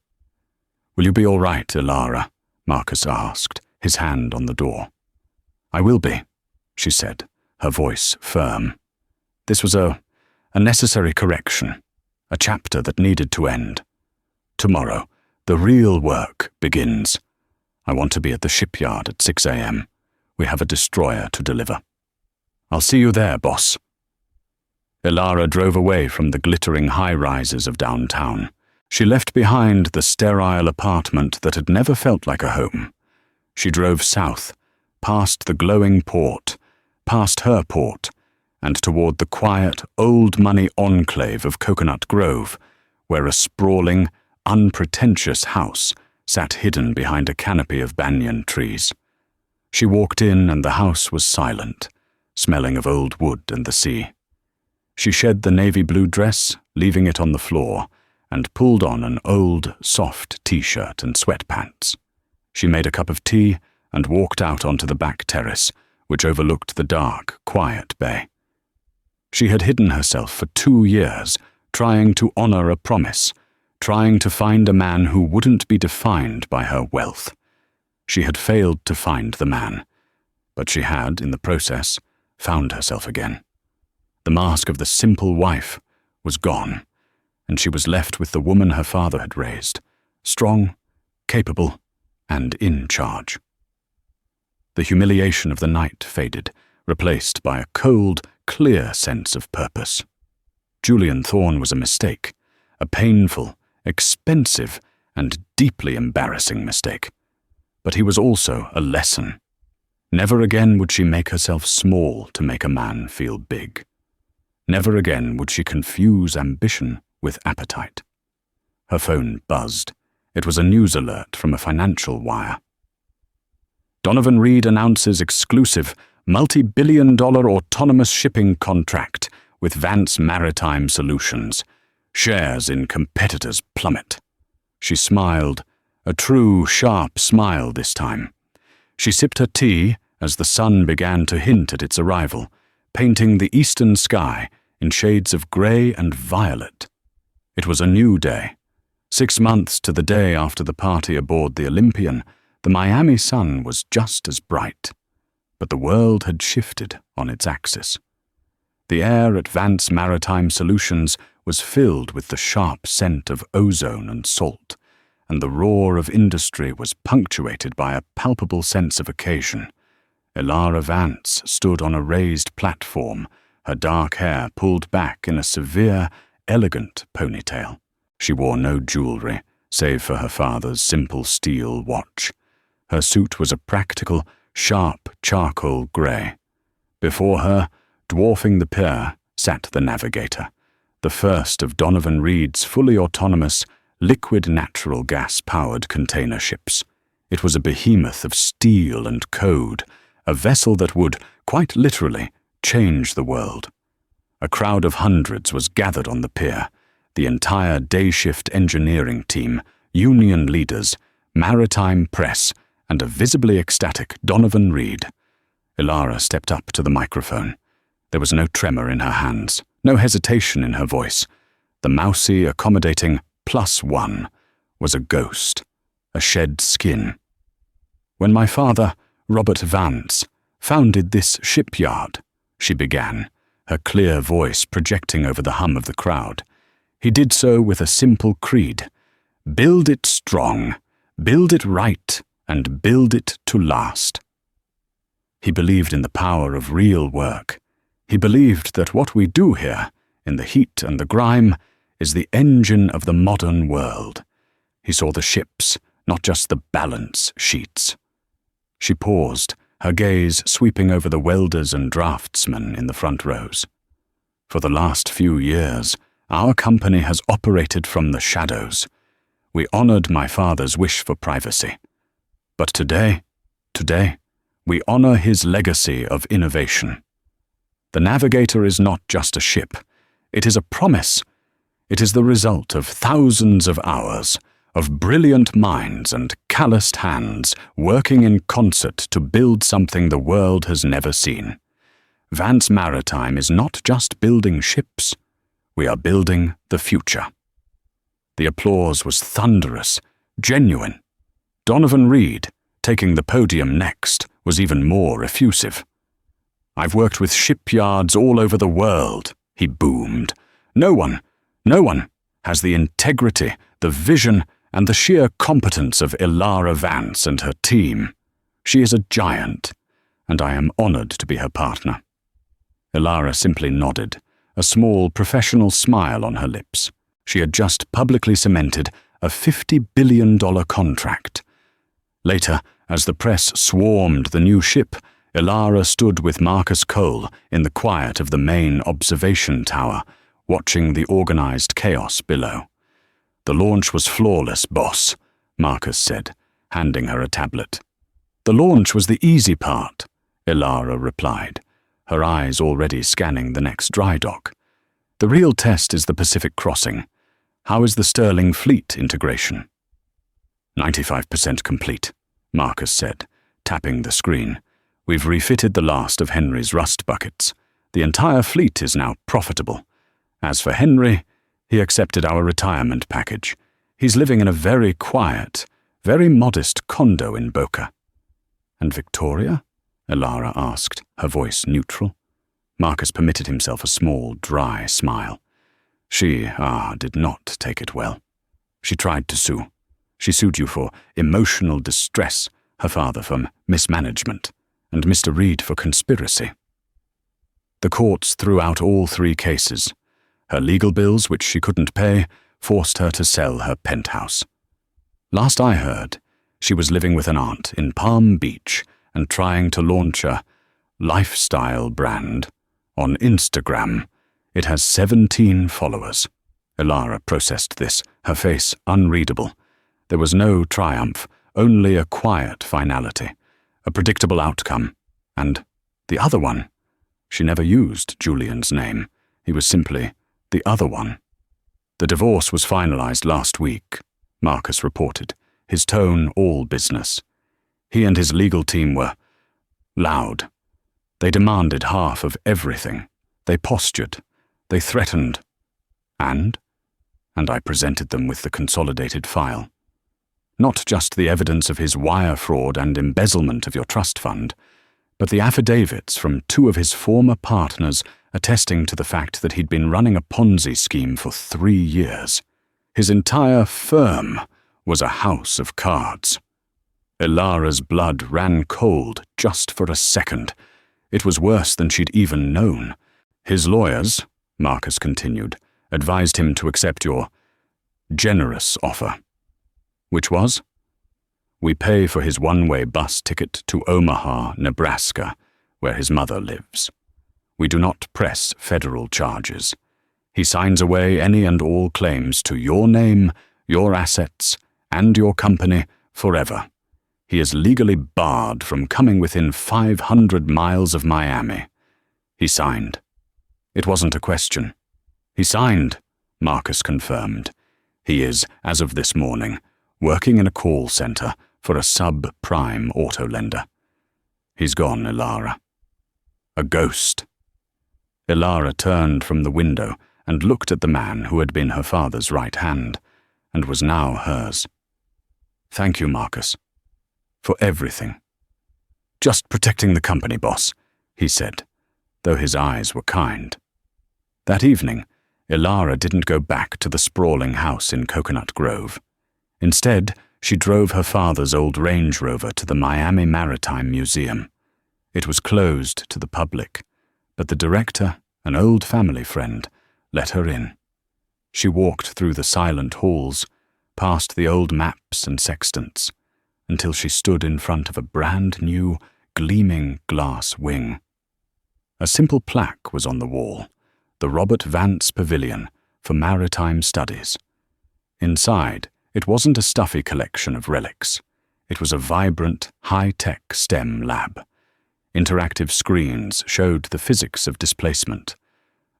S1: "Will you be all right, Elara?" Marcus asked, his hand on the door. "I will be," she said, her voice firm. "This was a necessary correction, a chapter that needed to end. Tomorrow, the real work begins. I want to be at the shipyard at 6 a.m. We have a destroyer to deliver. I'll see you there, boss." Ilara drove away from the glittering high-rises of downtown. She left behind the sterile apartment that had never felt like a home. She drove south, past the glowing port, past her port, and toward the quiet, old-money enclave of Coconut Grove, where a sprawling, unpretentious house sat hidden behind a canopy of banyan trees. She walked in and the house was silent, smelling of old wood and the sea. She shed the navy blue dress, leaving it on the floor, and pulled on an old, soft t-shirt and sweatpants. She made a cup of tea and walked out onto the back terrace, which overlooked the dark, quiet bay. She had hidden herself for 2 years, trying to honor a promise, trying to find a man who wouldn't be defined by her wealth. She had failed to find the man, but she had, in the process, found herself again. The mask of the simple wife was gone, and she was left with the woman her father had raised, strong, capable, and in charge. The humiliation of the night faded, replaced by a cold, clear sense of purpose. Julian Thorne was a mistake, a painful, expensive, and deeply embarrassing mistake. But he was also a lesson. Never again would she make herself small to make a man feel big. Never again would she confuse ambition with appetite. Her phone buzzed. It was a news alert from a financial wire. Donovan Reed announces exclusive, multi-billion-dollar autonomous shipping contract with Vance Maritime Solutions. Shares in competitors plummet. She smiled, a true, sharp smile this time. She sipped her tea as the sun began to hint at its arrival, painting the eastern sky in shades of grey and violet. It was a new day. 6 months to the day after the party aboard the Olympian, the Miami sun was just as bright. But the world had shifted on its axis. The air at Vance Maritime Solutions was filled with the sharp scent of ozone and salt, and the roar of industry was punctuated by a palpable sense of occasion. Ilara Vance stood on a raised platform, her dark hair pulled back in a severe, elegant ponytail. She wore no jewelry, save for her father's simple steel watch. Her suit was a practical, sharp charcoal grey. Before her, dwarfing the pier, sat the Navigator, the first of Donovan Reed's fully autonomous, liquid natural gas-powered container ships. It was a behemoth of steel and code, a vessel that would, quite literally, change the world. A crowd of hundreds was gathered on the pier, the entire day-shift engineering team, union leaders, maritime press, and a visibly ecstatic Donovan Reed. Ilara stepped up to the microphone. There was no tremor in her hands, no hesitation in her voice. The mousy, accommodating +1 was a ghost, a shed skin. "When my father, Robert Vance, founded this shipyard," she began, her clear voice projecting over the hum of the crowd, "he did so with a simple creed. Build it strong, build it right, and build it to last." He believed in the power of real work. He believed that what we do here, in the heat and the grime, is the engine of the modern world. He saw the ships, not just the balance sheets. She paused, her gaze sweeping over the welders and draftsmen in the front rows. "For the last few years, our company has operated from the shadows. We honored my father's wish for privacy. But today, we honor his legacy of innovation. The Navigator is not just a ship. It is a promise. It is the result of thousands of hours, of brilliant minds and calloused hands working in concert to build something the world has never seen. Vance Maritime is not just building ships. We are building the future." The applause was thunderous, genuine. Donovan Reed, taking the podium next, was even more effusive. "I've worked with shipyards all over the world," he boomed. No one has the integrity, the vision, and the sheer competence of Ilara Vance and her team. She is a giant, and I am honored to be her partner." Ilara simply nodded, a small professional smile on her lips. She had just publicly cemented a $50 billion contract. Later, as the press swarmed the new ship, Ilara stood with Marcus Cole in the quiet of the main observation tower, watching the organized chaos below. "The launch was flawless, boss," Marcus said, handing her a tablet. "The launch was the easy part," Ilara replied, her eyes already scanning the next dry dock. "The real test is the Pacific crossing. How is the Sterling fleet integration?" 95% complete, Marcus said, tapping the screen. "We've refitted the last of Henry's rust buckets. The entire fleet is now profitable. As for Henry, he accepted our retirement package. He's living in a very quiet, very modest condo in Boca." "And Victoria?" Ilara asked, her voice neutral. Marcus permitted himself a small, dry smile. She did not take it well. She tried to sue. She sued you for emotional distress, her father for mismanagement, and Mr. Reed for conspiracy. The courts threw out all 3 cases. Her legal bills, which she couldn't pay, forced her to sell her penthouse. Last I heard, she was living with an aunt in Palm Beach and trying to launch a lifestyle brand on Instagram. It has 17 followers. Ilara processed this, her face unreadable. There was no triumph, only a quiet finality, a predictable outcome. And the other one? She never used Julian's name. He was simply the other one. "The divorce was finalized last week," Marcus reported, his tone all business. He and his legal team were loud. They demanded half of everything. They postured. They threatened. And I presented them with the consolidated file. Not just the evidence of his wire fraud and embezzlement of your trust fund, but the affidavits from 2 of his former partners attesting to the fact that he'd been running a Ponzi scheme for 3 years. His entire firm was a house of cards. Ilara's blood ran cold just for a second. It was worse than she'd even known. His lawyers, Marcus continued, advised him to accept your generous offer. Which was? We pay for his one-way bus ticket to Omaha, Nebraska, where his mother lives. We do not press federal charges. He signs away any and all claims to your name, your assets, and your company forever. He is legally barred from coming within 500 miles of Miami. He signed. It wasn't a question. He signed, Marcus confirmed. He is, as of this morning, working in a call center for a subprime auto lender. He's gone, Ilara. A ghost. Ilara turned from the window and looked at the man who had been her father's right hand, and was now hers. Thank you, Marcus. For everything. Just protecting the company, boss, he said, though his eyes were kind. That evening, Ilara didn't go back to the sprawling house in Coconut Grove. Instead, she drove her father's old Range Rover to the Miami Maritime Museum. It was closed to the public, but the director, an old family friend, let her in. She walked through the silent halls, past the old maps and sextants, until she stood in front of a brand-new, gleaming glass wing. A simple plaque was on the wall, the Robert Vance Pavilion for Maritime Studies. Inside, it wasn't a stuffy collection of relics. It was a vibrant, high-tech STEM lab. Interactive screens showed the physics of displacement.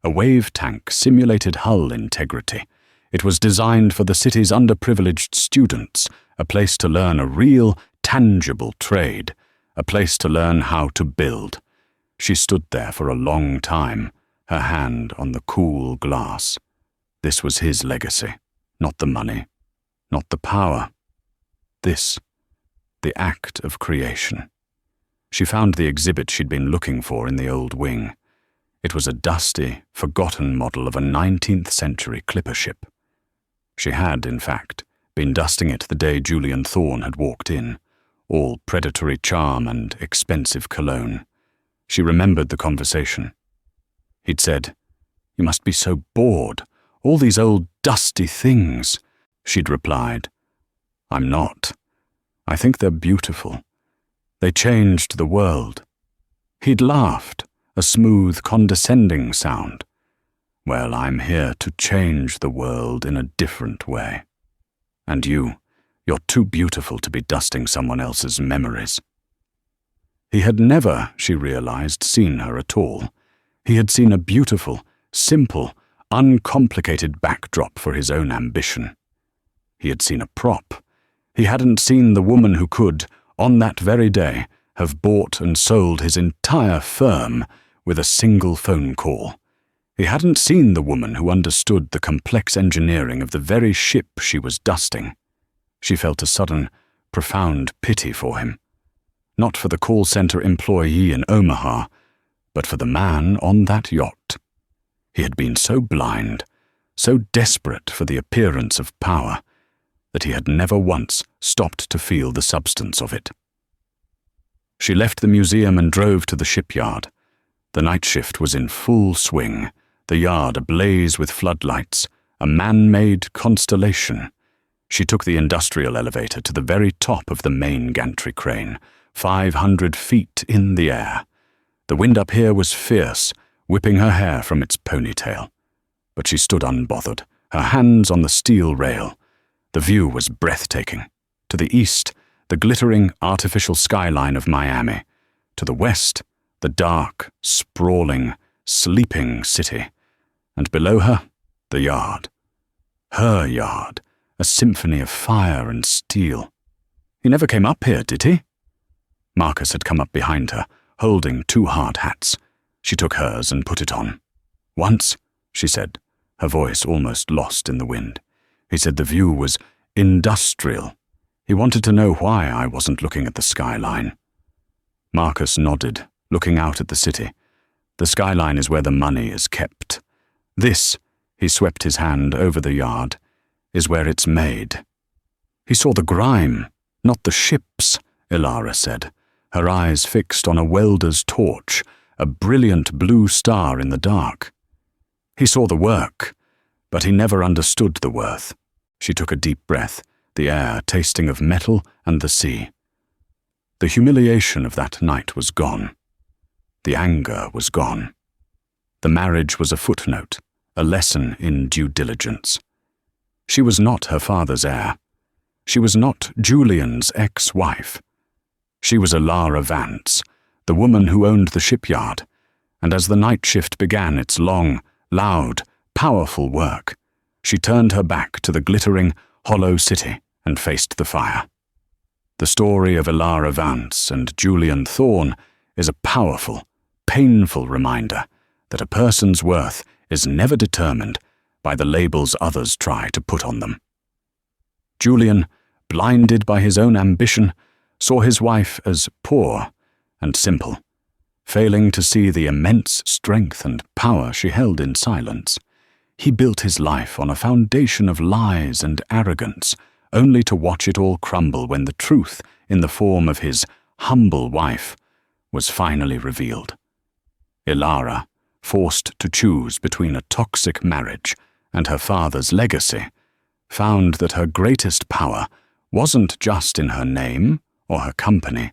S1: A wave tank simulated hull integrity. It was designed for the city's underprivileged students, a place to learn a real, tangible trade, a place to learn how to build. She stood there for a long time, her hand on the cool glass. This was his legacy, not the money, not the power. This, the act of creation. She found the exhibit she'd been looking for in the old wing. It was a dusty, forgotten model of a 19th century clipper ship. She had, in fact, been dusting it the day Julian Thorne had walked in, all predatory charm and expensive cologne. She remembered the conversation. He'd said, "You must be so bored. All these old dusty things." She'd replied, "I'm not. I think they're beautiful. They changed the world." He'd laughed, a smooth, condescending sound. "Well, I'm here to change the world in a different way. And you're too beautiful to be dusting someone else's memories." He had never, she realized, seen her at all. He had seen a beautiful, simple, uncomplicated backdrop for his own ambition. He had seen a prop. He hadn't seen the woman who could, on that very day, have bought and sold his entire firm with a single phone call. He hadn't seen the woman who understood the complex engineering of the very ship she was dusting. She felt a sudden, profound pity for him. Not for the call center employee in Omaha, but for the man on that yacht. He had been so blind, so desperate for the appearance of power, that he had never once stopped to feel the substance of it. She left the museum and drove to the shipyard. The night shift was in full swing, the yard ablaze with floodlights, a man-made constellation. She took the industrial elevator to the very top of the main gantry crane, 500 feet in the air. The wind up here was fierce, whipping her hair from its ponytail. But she stood unbothered, her hands on the steel rail. The view was breathtaking. To the east, the glittering artificial skyline of Miami. To the west, the dark, sprawling, sleeping city. And below her, the yard. Her yard, a symphony of fire and steel. "He never came up here, did he?" Marcus had come up behind her, holding 2 hard hats. She took hers and put it on. "Once," she said, her voice almost lost in the wind. "He said the view was industrial. He wanted to know why I wasn't looking at the skyline." Marcus nodded, looking out at the city. "The skyline is where the money is kept. This," he swept his hand over the yard, "is where it's made." "He saw the grime, not the ships," Ilara said, her eyes fixed on a welder's torch, a brilliant blue star in the dark. "He saw the work, but he never understood the worth." She took a deep breath, the air tasting of metal and the sea. The humiliation of that night was gone. The anger was gone. The marriage was a footnote, a lesson in due diligence. She was not her father's heir. She was not Julian's ex-wife. She was Ilara Vance, the woman who owned the shipyard, and as the night shift began its long, loud, powerful work, she turned her back to the glittering, hollow city and faced the fire. The story of Ilara Vance and Julian Thorne is a powerful, painful reminder that a person's worth is never determined by the labels others try to put on them. Julian, blinded by his own ambition, saw his wife as poor and simple, failing to see the immense strength and power she held in silence. He built his life on a foundation of lies and arrogance, only to watch it all crumble when the truth, in the form of his humble wife, was finally revealed. Ilara, forced to choose between a toxic marriage and her father's legacy, found that her greatest power wasn't just in her name or her company,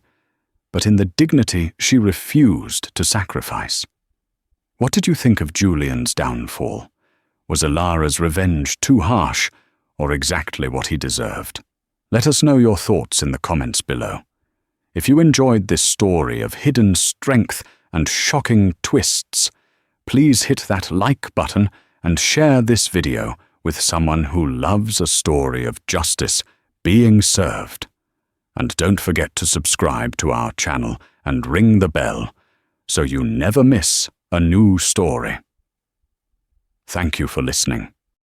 S1: but in the dignity she refused to sacrifice. What did you think of Julian's downfall? Was Ilara's revenge too harsh, or exactly what he deserved? Let us know your thoughts in the comments below. If you enjoyed this story of hidden strength and shocking twists, please hit that like button and share this video with someone who loves a story of justice being served. And don't forget to subscribe to our channel and ring the bell so you never miss a new story. Thank you for listening.